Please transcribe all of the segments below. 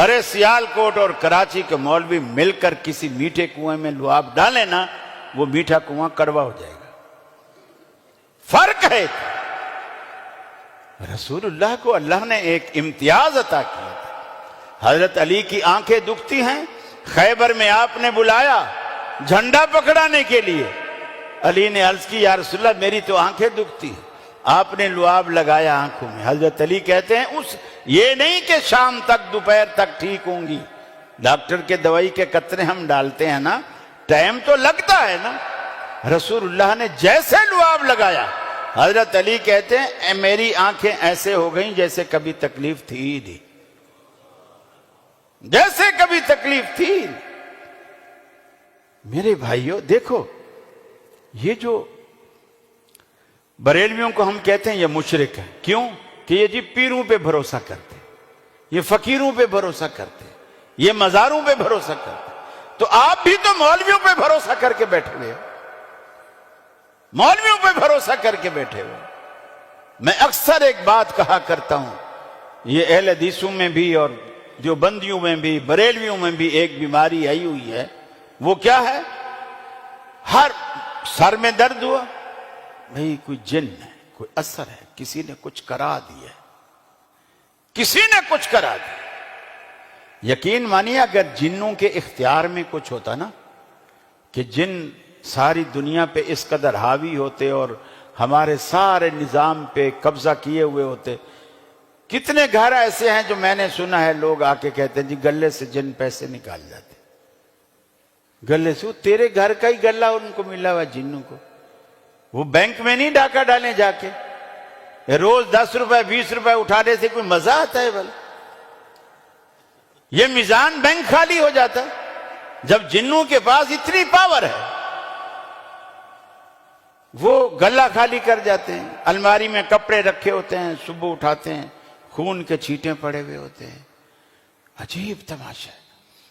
ارے سیال کوٹ اور کراچی کے مولوی مل کر کسی میٹھے کنویں میں لعاب ڈالیں نا، وہ میٹھا کنواں کڑوا ہو جائے گا۔ فرق ہے۔ رسول اللہ کو اللہ نے ایک امتیاز عطا کیا تھا۔ حضرت علی کی آنکھیں دکھتی ہیں، خیبر میں آپ نے بلایا جھنڈا پکڑانے کے لیے، علی نے عرض کی یا رسول اللہ میری تو آنکھیں دکھتی ہیں، آپ نے لعاب لگایا آنکھوں میں۔ حضرت علی کہتے ہیں یہ نہیں کہ شام تک دوپہر تک ٹھیک ہوں گی، ڈاکٹر کے دوائی کے قطرے ہم ڈالتے ہیں نا، ٹائم تو لگتا ہے نا۔ رسول اللہ نے جیسے لعاب لگایا، حضرت علی کہتے ہیں میری آنکھیں ایسے ہو گئیں جیسے کبھی تکلیف تھی ہی نہیں، جیسے کبھی تکلیف تھی۔ میرے بھائیوں دیکھو، یہ جو بریلویوں کو ہم کہتے ہیں یہ مشرک ہیں، کیوں کہ یہ جی پیروں پہ بھروسہ کرتے، یہ فقیروں پہ بھروسہ کرتے، یہ مزاروں پہ بھروسہ کرتے۔ تو آپ بھی تو مولویوں پہ بھروسہ کر کے بیٹھے ہوئے ہو، مولویوں پہ بھروسہ کر کے بیٹھے ہوئے۔ میں اکثر ایک بات کہا کرتا ہوں، یہ اہل حدیثوں میں بھی اور دیوبندیوں میں بھی بریلویوں میں بھی ایک بیماری آئی ہوئی ہے، وہ کیا ہے؟ ہر سر میں درد ہوا، بھئی کوئی جن ہے، کوئی اثر ہے، کسی نے کچھ کرا دیا ہے، کسی نے کچھ کرا دیا۔ یقین مانیے اگر جنوں کے اختیار میں کچھ ہوتا نا، کہ جن ساری دنیا پہ اس قدر حاوی ہوتے اور ہمارے سارے نظام پہ قبضہ کیے ہوئے ہوتے، کتنے گھر ایسے ہیں جو میں نے سنا ہے لوگ آ کے کہتے ہیں جی گلے سے جن پیسے نکال جاتے، گلے سے۔ تیرے گھر کا ہی گلہ ان کو ملا ہوا جنوں کو، وہ بینک میں نہیں ڈاکہ ڈالیں جا کے، روز 10 روپے 20 روپے اٹھانے سے کوئی مزہ آتا ہے؟ بھلا یہ میزان بینک خالی ہو جاتا ہے جب جنوں کے پاس اتنی پاور ہے، وہ گلہ خالی کر جاتے ہیں۔ الماری میں کپڑے رکھے ہوتے ہیں، صبح اٹھاتے ہیں خون کے چھینٹے پڑے ہوئے ہوتے ہیں۔ عجیب تماشا ہے۔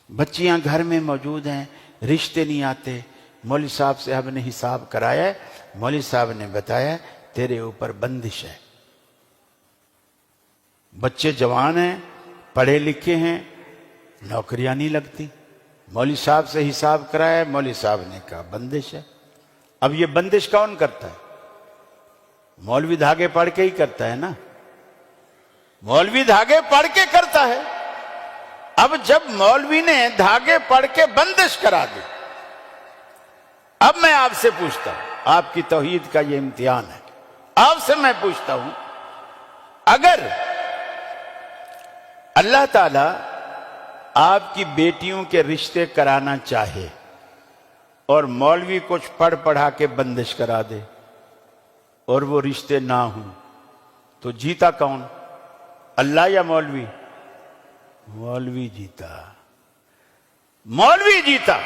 بچیاں گھر میں موجود ہیں، رشتے نہیں آتے، مولوی صاحب سے ہم نے حساب کرایا ہے، مولوی صاحب نے بتایا تیرے اوپر بندش ہے۔ بچے جوان ہیں، پڑھے لکھے ہیں، نوکریاں نہیں لگتی، مولوی صاحب سے حساب کرایا، مولوی صاحب نے کہا بندش ہے۔ اب یہ بندش کون کرتا ہے؟ مولوی دھاگے پڑھ کے ہی کرتا ہے نا، مولوی دھاگے پڑھ کے کرتا ہے۔ اب جب مولوی نے دھاگے پڑھ کے بندش کرا دی، اب میں آپ سے پوچھتا ہوں، آپ کی توحید کا یہ امتحان ہے، آپ سے میں پوچھتا ہوں، اگر اللہ تعالی آپ کی بیٹیوں کے رشتے کرانا چاہے اور مولوی کچھ پڑھ پڑھا کے بندش کرا دے اور وہ رشتے نہ ہوں، تو جیتا کون؟ اللہ یا مولوی؟ مولوی جیتا، مولوی جیتا۔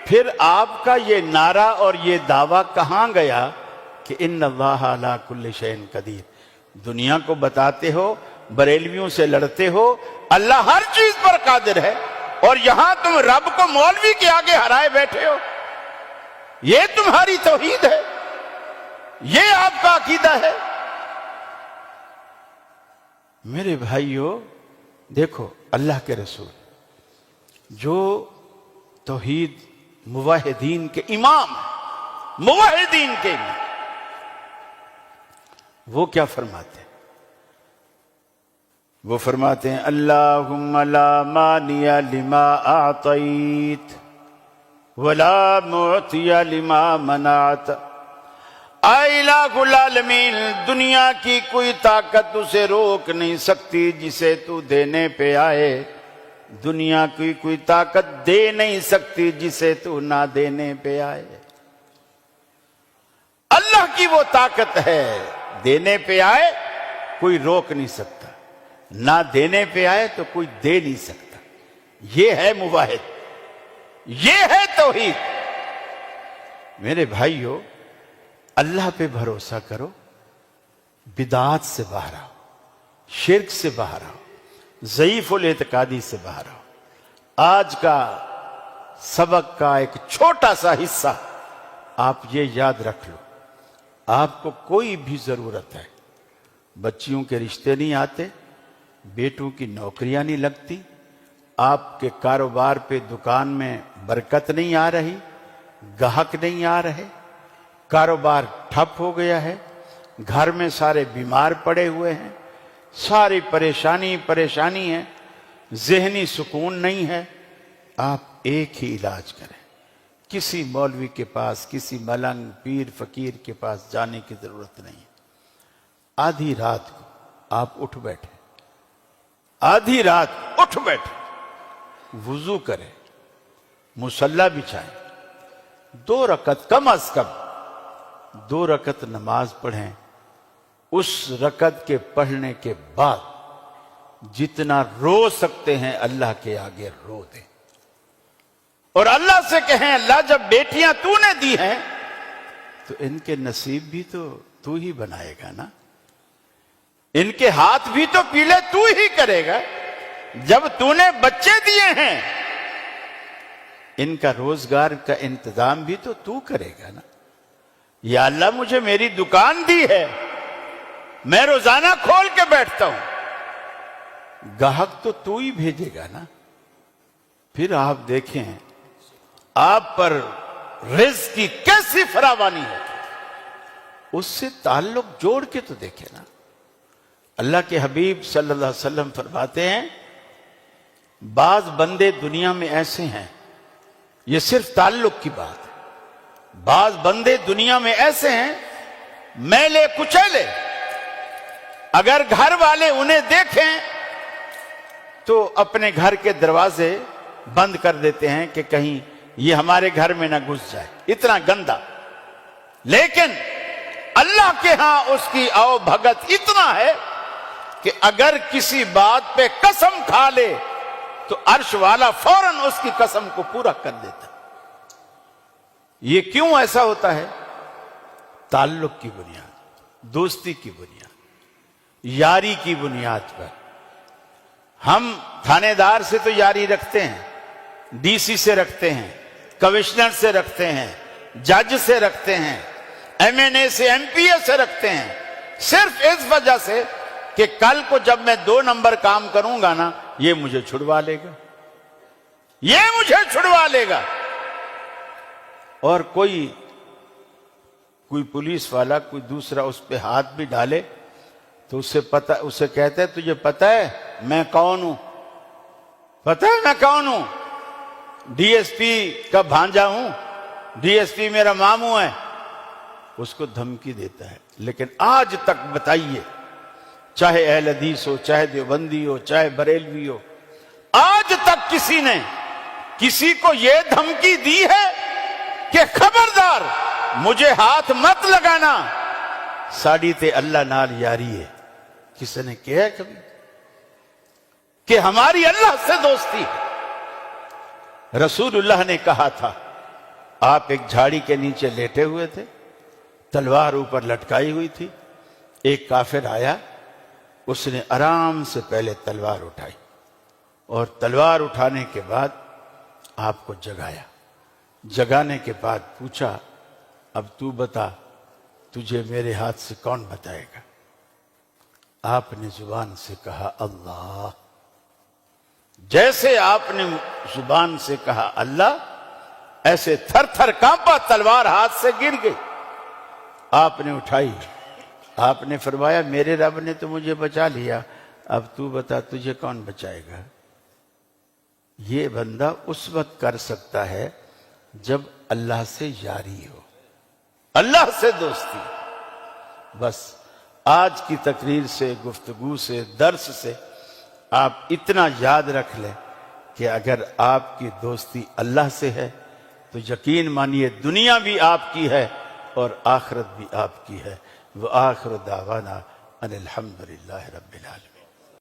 پھر آپ کا یہ نعرہ اور یہ دعویٰ کہاں گیا کہ ان اللہ علی کل شیء قدیر؟ دنیا کو بتاتے ہو، بریلویوں سے لڑتے ہو، اللہ ہر چیز پر قادر ہے، اور یہاں تم رب کو مولوی کے آگے ہرائے بیٹھے ہو۔ یہ تمہاری توحید ہے، یہ آپ کا عقیدہ ہے۔ میرے بھائیو دیکھو، اللہ کے رسول جو توحید موحدین کے امام، موحدین کے امام، وہ کیا فرماتے ہیں؟ وہ فرماتے ہیں اللہم لا مانع لما اعطیت ولا معطی لما منعت۔ اے الہ العالمین، دنیا کی کوئی طاقت اسے روک نہیں سکتی جسے تو دینے پہ آئے، دنیا کی کوئی طاقت دے نہیں سکتی جسے تو نہ دینے پہ آئے۔ اللہ کی وہ طاقت ہے، دینے پہ آئے کوئی روک نہیں سکتا، نہ دینے پہ آئے تو کوئی دے نہیں سکتا۔ یہ ہے موحد، یہ ہے توحید۔ میرے بھائیو، اللہ پہ بھروسہ کرو، بدعات سے باہر آؤ، شرک سے باہر آؤ، ضعیف الاعتقادی سے باہر آؤ۔ آج کا سبق کا ایک چھوٹا سا حصہ آپ یہ یاد رکھ لو، آپ کو کوئی بھی ضرورت ہے، بچیوں کے رشتے نہیں آتے، بیٹوں کی نوکریاں نہیں لگتی، آپ کے کاروبار پہ دکان میں برکت نہیں آ رہی، گاہک نہیں آ رہے، کاروبار ٹھپ ہو گیا ہے، گھر میں سارے بیمار پڑے ہوئے ہیں، ساری پریشانی ہے، ذہنی سکون نہیں ہے، آپ ایک ہی علاج کریں، کسی مولوی کے پاس، کسی ملنگ پیر فقیر کے پاس جانے کی ضرورت نہیں ہے۔ آدھی رات کو آپ اٹھ بیٹھے، آدھی رات اٹھ بیٹھے، وضو کریں، مصلی بچھائیں، 2 رکعت کم از کم 2 رکعت نماز پڑھیں، اس رکعت کے پڑھنے کے بعد جتنا رو سکتے ہیں اللہ کے آگے رو دیں، اور اللہ سے کہیں اللہ جب بیٹیاں تو نے دی ہیں تو ان کے نصیب بھی تو ہی بنائے گا نا، ان کے ہاتھ بھی تو پیلے تو ہی کرے گا، جب تو نے بچے دیے ہیں ان کا روزگار کا انتظام بھی تو کرے گا نا۔ یا اللہ مجھے میری دکان دی ہے، میں روزانہ کھول کے بیٹھتا ہوں، گاہک تو ہی بھیجے گا نا۔ پھر آپ دیکھیں آپ پر رزق کی کیسی فراوانی ہے، اس سے تعلق جوڑ کے تو دیکھیں نا۔ اللہ کے حبیب صلی اللہ علیہ وسلم فرماتے ہیں بعض بندے دنیا میں ایسے ہیں، یہ صرف تعلق کی بات ہے، بعض بندے دنیا میں ایسے ہیں میلے کچیلے، اگر گھر والے انہیں دیکھیں تو اپنے گھر کے دروازے بند کر دیتے ہیں کہ کہیں یہ ہمارے گھر میں نہ گھس جائے، اتنا گندا۔ لیکن اللہ کے ہاں اس کی آؤ بھگت اتنا ہے کہ اگر کسی بات پہ قسم کھا لے تو عرش والا فوراً اس کی قسم کو پورا کر دیتا۔ یہ کیوں ایسا ہوتا ہے؟ تعلق کی بنیاد، دوستی کی بنیاد، یاری کی بنیاد پر۔ ہم تھانے دار سے تو یاری رکھتے ہیں، ڈی سی سے رکھتے ہیں، کمشنر سے رکھتے ہیں، جج سے رکھتے ہیں، ایم این اے سے، ایم پی اے سے رکھتے ہیں، صرف اس وجہ سے کہ کل کو جب میں 2 نمبر کام کروں گا نا یہ مجھے چھڑوا لے گا، یہ مجھے چھڑوا لے گا۔ اور کوئی پولیس والا کوئی دوسرا اس پہ ہاتھ بھی ڈالے تو اسے کہتے ہیں تجھے پتہ ہے میں کون ہوں؟ پتہ ہے میں کون ہوں؟ ڈی ایس پی کا بھانجا ہوں، ڈی ایس پی میرا ماموں ہے، اس کو دھمکی دیتا ہے۔ لیکن آج تک بتائیے، چاہے اہل حدیث ہو، چاہے دیوبندی ہو، چاہے بریلوی ہو، آج تک کسی نے کسی کو یہ دھمکی دی ہے کہ خبردار مجھے ہاتھ مت لگانا، ساڑی تے اللہ نال یاری ہے؟ کسی نے کہا ہے کبھی کہ ہماری اللہ سے دوستی ہے؟ رسول اللہ نے کہا تھا، آپ ایک جھاڑی کے نیچے لیٹے ہوئے تھے، تلوار اوپر لٹکائی ہوئی تھی، ایک کافر آیا، اس نے آرام سے پہلے تلوار اٹھائی اور تلوار اٹھانے کے بعد آپ کو جگایا، جگانے کے بعد پوچھا اب تو بتا تجھے میرے ہاتھ سے کون بتائے گا؟ آپ نے زبان سے کہا اللہ۔ جیسے آپ نے زبان سے کہا اللہ، ایسے تھر تھر کانپا، تلوار ہاتھ سے گر گئی۔ آپ نے اٹھائی، آپ نے فرمایا میرے رب نے تو مجھے بچا لیا، اب تو بتا تجھے کون بچائے گا؟ یہ بندہ اس وقت کر سکتا ہے جب اللہ سے یاری ہو، اللہ سے دوستی۔ بس آج کی تقریر سے، گفتگو سے، درس سے آپ اتنا یاد رکھ لیں کہ اگر آپ کی دوستی اللہ سے ہے تو یقین مانیے دنیا بھی آپ کی ہے اور آخرت بھی آپ کی ہے۔ وآخر دعوانا ان الحمدللہ رب العالمین۔